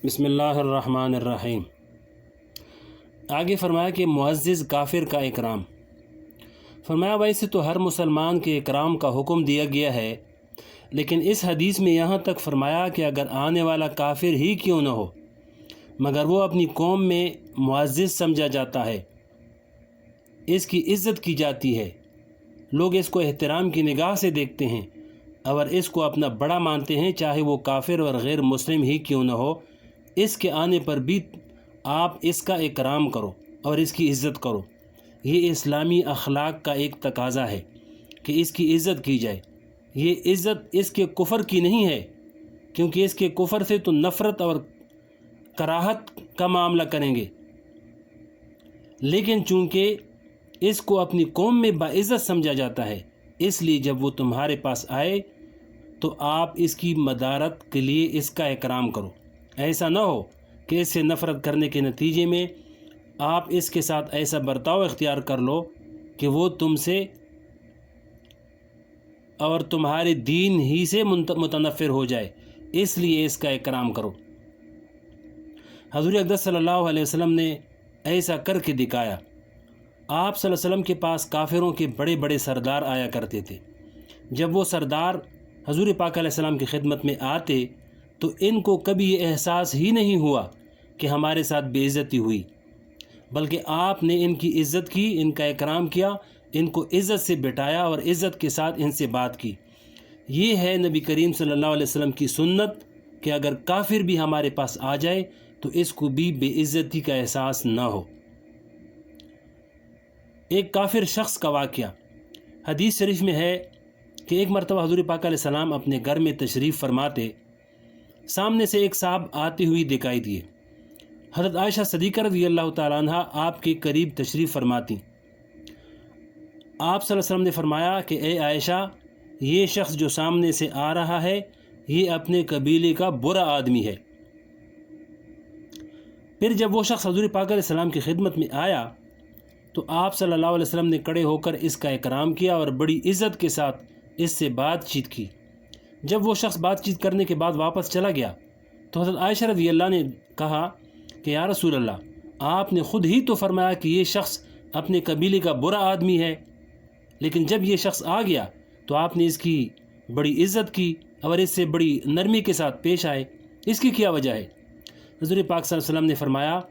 بسم اللہ الرحمن الرحیم۔ آگے فرمایا کہ معزز کافر کا اکرام۔ فرمایا ویسے تو ہر مسلمان کے اکرام کا حکم دیا گیا ہے، لیکن اس حدیث میں یہاں تک فرمایا کہ اگر آنے والا کافر ہی کیوں نہ ہو مگر وہ اپنی قوم میں معزز سمجھا جاتا ہے، اس کی عزت کی جاتی ہے، لوگ اس کو احترام کی نگاہ سے دیکھتے ہیں اور اس کو اپنا بڑا مانتے ہیں، چاہے وہ کافر اور غیر مسلم ہی کیوں نہ ہو، اس کے آنے پر بھی آپ اس کا اکرام کرو اور اس کی عزت کرو۔ یہ اسلامی اخلاق کا ایک تقاضا ہے کہ اس کی عزت کی جائے۔ یہ عزت اس کے کفر کی نہیں ہے، کیونکہ اس کے کفر سے تو نفرت اور کراہت کا معاملہ کریں گے، لیکن چونکہ اس کو اپنی قوم میں باعزت سمجھا جاتا ہے، اس لیے جب وہ تمہارے پاس آئے تو آپ اس کی مدارت کے لیے اس کا اکرام کرو۔ ایسا نہ ہو کہ اس سے نفرت کرنے کے نتیجے میں آپ اس کے ساتھ ایسا برتاؤ اختیار کر لو کہ وہ تم سے اور تمہارے دین ہی سے متنفر ہو جائے، اس لیے اس کا اکرام کرو۔ حضور اقدس صلی اللہ علیہ وسلم نے ایسا کر کے دکھایا۔ آپ صلی اللہ علیہ وسلم کے پاس کافروں کے بڑے بڑے سردار آیا کرتے تھے۔ جب وہ سردار حضور پاک علیہ السلام کی خدمت میں آتے تو ان کو کبھی یہ احساس ہی نہیں ہوا کہ ہمارے ساتھ بے عزتی ہوئی، بلکہ آپ نے ان کی عزت کی، ان کا اکرام کیا، ان کو عزت سے بٹھایا اور عزت کے ساتھ ان سے بات کی۔ یہ ہے نبی کریم صلی اللہ علیہ وسلم کی سنت کہ اگر کافر بھی ہمارے پاس آ جائے تو اس کو بھی بے عزتی کا احساس نہ ہو۔ ایک کافر شخص کا واقعہ حدیث شریف میں ہے کہ ایک مرتبہ حضور پاک علیہ السلام اپنے گھر میں تشریف فرماتے، سامنے سے ایک صاحب آتے ہوئی دکھائی دیے۔ حضرت عائشہ صدیقہ رضی اللہ تعالیٰ عنہ آپ کے قریب تشریف فرماتی۔ آپ صلی اللہ علیہ وسلم نے فرمایا کہ اے عائشہ، یہ شخص جو سامنے سے آ رہا ہے یہ اپنے قبیلے کا برا آدمی ہے۔ پھر جب وہ شخص حضور پاک علیہ السلام کی خدمت میں آیا تو آپ صلی اللہ علیہ وسلم نے کھڑے ہو کر اس کا اکرام کیا اور بڑی عزت کے ساتھ اس سے بات چیت کی۔ جب وہ شخص بات چیت کرنے کے بعد واپس چلا گیا تو حضرت عائشہ رضی اللہ نے کہا کہ یا رسول اللہ، آپ نے خود ہی تو فرمایا کہ یہ شخص اپنے قبیلے کا برا آدمی ہے، لیکن جب یہ شخص آ گیا تو آپ نے اس کی بڑی عزت کی اور اس سے بڑی نرمی کے ساتھ پیش آئے، اس کی کیا وجہ ہے؟ حضور پاک صلی اللہ علیہ وسلم نے فرمایا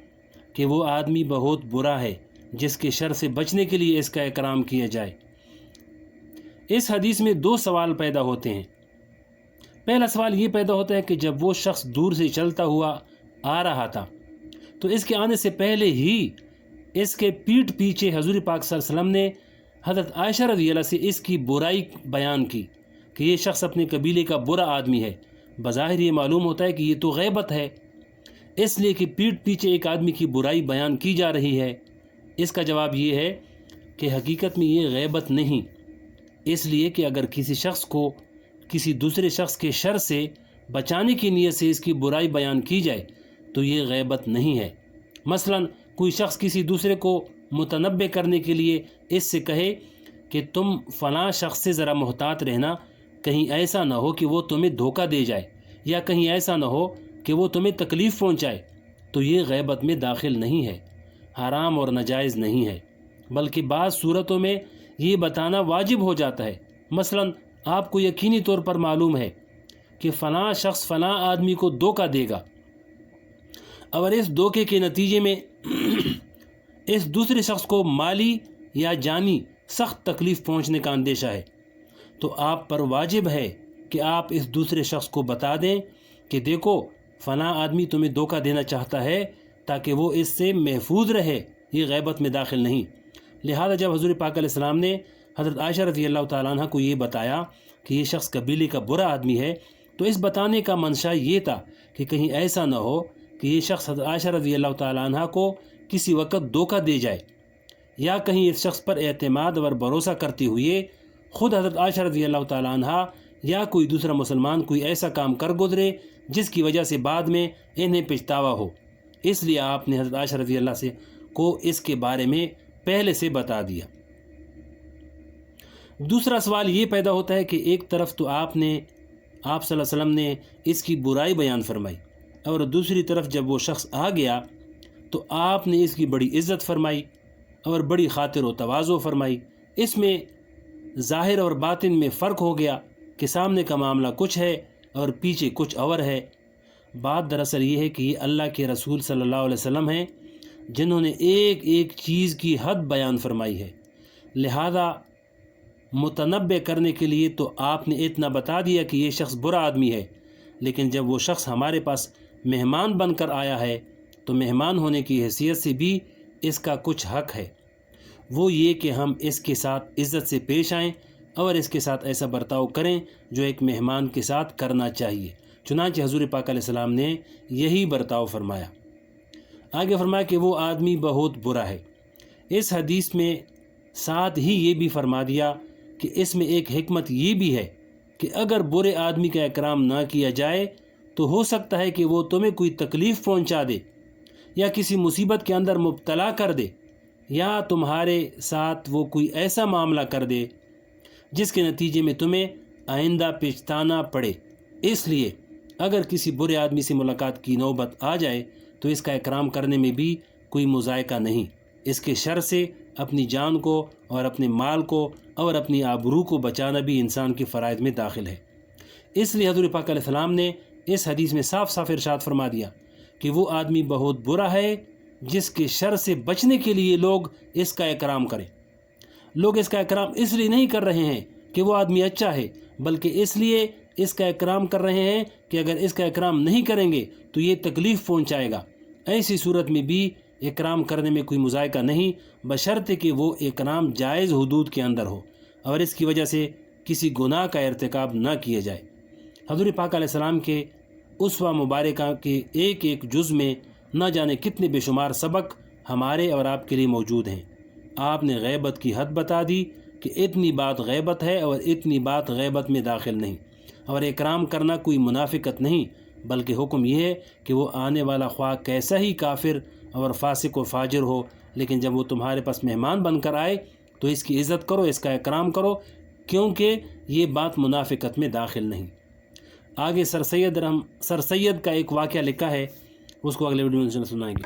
کہ وہ آدمی بہت برا ہے جس کے شر سے بچنے کے لیے اس کا اکرام کیا جائے۔ اس حدیث میں دو سوال پیدا ہوتے ہیں۔ پہلا سوال یہ پیدا ہوتا ہے کہ جب وہ شخص دور سے چلتا ہوا آ رہا تھا تو اس کے آنے سے پہلے ہی اس کے پیٹھ پیچھے حضور پاک صلی اللہ علیہ وسلم نے حضرت عائشہ رضی اللہ سے اس کی برائی بیان کی کہ یہ شخص اپنے قبیلے کا برا آدمی ہے۔ بظاہر یہ معلوم ہوتا ہے کہ یہ تو غیبت ہے، اس لیے کہ پیٹھ پیچھے ایک آدمی کی برائی بیان کی جا رہی ہے۔ اس کا جواب یہ ہے کہ حقیقت میں یہ غیبت نہیں، اس لیے کہ اگر کسی شخص کو کسی دوسرے شخص کے شر سے بچانے کی نیت سے اس کی برائی بیان کی جائے تو یہ غیبت نہیں ہے۔ مثلا کوئی شخص کسی دوسرے کو متنبع کرنے کے لیے اس سے کہے کہ تم فلاں شخص سے ذرا محتاط رہنا، کہیں ایسا نہ ہو کہ وہ تمہیں دھوکہ دے جائے، یا کہیں ایسا نہ ہو کہ وہ تمہیں تکلیف پہنچائے، تو یہ غیبت میں داخل نہیں ہے، حرام اور ناجائز نہیں ہے، بلکہ بعض صورتوں میں یہ بتانا واجب ہو جاتا ہے۔ مثلا آپ کو یقینی طور پر معلوم ہے کہ فلاں شخص فلاں آدمی کو دھوکہ دے گا اور اس دھوکے کے نتیجے میں اس دوسرے شخص کو مالی یا جانی سخت تکلیف پہنچنے کا اندیشہ ہے، تو آپ پر واجب ہے کہ آپ اس دوسرے شخص کو بتا دیں کہ دیکھو فلاں آدمی تمہیں دھوکہ دینا چاہتا ہے، تاکہ وہ اس سے محفوظ رہے، یہ غیبت میں داخل نہیں۔ لہذا جب حضور پاک علیہ السلام نے حضرت عائشہ رضی اللہ تعالیٰ عنہ کو یہ بتایا کہ یہ شخص قبیلے کا برا آدمی ہے، تو اس بتانے کا منشا یہ تھا کہ کہیں ایسا نہ ہو کہ یہ شخص حضرت عائشہ رضی اللہ تعالیٰ عنہ کو کسی وقت دھوکہ دے جائے، یا کہیں اس شخص پر اعتماد اور بھروسہ کرتے ہوئے خود حضرت عائشہ رضی اللہ تعالیٰ عنہ یا کوئی دوسرا مسلمان کوئی ایسا کام کر گزرے جس کی وجہ سے بعد میں انہیں پچھتاوا ہو۔ اس لیے آپ نے حضرت عائشہ رضی اللہ کو اس کے بارے میں پہلے سے بتا دیا۔ دوسرا سوال یہ پیدا ہوتا ہے کہ ایک طرف تو آپ صلی اللہ علیہ وسلم نے اس کی برائی بیان فرمائی، اور دوسری طرف جب وہ شخص آ گیا تو آپ نے اس کی بڑی عزت فرمائی اور بڑی خاطر و تواضع فرمائی۔ اس میں ظاہر اور باطن میں فرق ہو گیا کہ سامنے کا معاملہ کچھ ہے اور پیچھے کچھ اور ہے۔ بات دراصل یہ ہے کہ یہ اللہ کے رسول صلی اللہ علیہ وسلم ہیں جنہوں نے ایک ایک چیز کی حد بیان فرمائی ہے، لہذا متنبع کرنے کے لیے تو آپ نے اتنا بتا دیا کہ یہ شخص برا آدمی ہے، لیکن جب وہ شخص ہمارے پاس مہمان بن کر آیا ہے تو مہمان ہونے کی حیثیت سے بھی اس کا کچھ حق ہے، وہ یہ کہ ہم اس کے ساتھ عزت سے پیش آئیں اور اس کے ساتھ ایسا برتاؤ کریں جو ایک مہمان کے ساتھ کرنا چاہیے۔ چنانچہ حضور پاک علیہ السلام نے یہی برتاؤ فرمایا۔ آگے فرمایا کہ وہ آدمی بہت برا ہے۔ اس حدیث میں ساتھ ہی یہ بھی فرما دیا کہ اس میں ایک حکمت یہ بھی ہے کہ اگر برے آدمی کا اکرام نہ کیا جائے تو ہو سکتا ہے کہ وہ تمہیں کوئی تکلیف پہنچا دے یا کسی مصیبت کے اندر مبتلا کر دے یا تمہارے ساتھ وہ کوئی ایسا معاملہ کر دے جس کے نتیجے میں تمہیں آئندہ پچھتانا پڑے۔ اس لیے اگر کسی برے آدمی سے ملاقات کی نوبت آ جائے تو اس کا اکرام کرنے میں بھی کوئی مذائقہ نہیں، اس کے شر سے اپنی جان کو اور اپنے مال کو اور اپنی آبرو کو بچانا بھی انسان کے فرائض میں داخل ہے۔ اس لیے حضور پاک علیہ السلام نے اس حدیث میں صاف صاف ارشاد فرما دیا کہ وہ آدمی بہت برا ہے جس کے شر سے بچنے کے لیے لوگ اس کا اکرام کریں۔ لوگ اس کا اکرام اس لیے نہیں کر رہے ہیں کہ وہ آدمی اچھا ہے، بلکہ اس لیے اس کا اکرام کر رہے ہیں کہ اگر اس کا اکرام نہیں کریں گے تو یہ تکلیف پہنچائے گا۔ ایسی صورت میں بھی اکرام کرنے میں کوئی مذائقہ نہیں، بشرطے کہ وہ اکرام جائز حدود کے اندر ہو اور اس کی وجہ سے کسی گناہ کا ارتکاب نہ کیا جائے۔ حضور پاک علیہ السلام کے اسوہ مبارکہ کے ایک ایک جز میں نہ جانے کتنے بے شمار سبق ہمارے اور آپ کے لیے موجود ہیں۔ آپ نے غیبت کی حد بتا دی کہ اتنی بات غیبت ہے اور اتنی بات غیبت میں داخل نہیں، اور اکرام کرنا کوئی منافقت نہیں، بلکہ حکم یہ ہے کہ وہ آنے والا خواہ کیسا ہی کافر اور فاسق و فاجر ہو، لیکن جب وہ تمہارے پاس مہمان بن کر آئے تو اس کی عزت کرو، اس کا اکرام کرو، کیونکہ یہ بات منافقت میں داخل نہیں۔ آگے سر سید کا ایک واقعہ لکھا ہے، اس کو اگلے ویڈیو میں سنائیں گے۔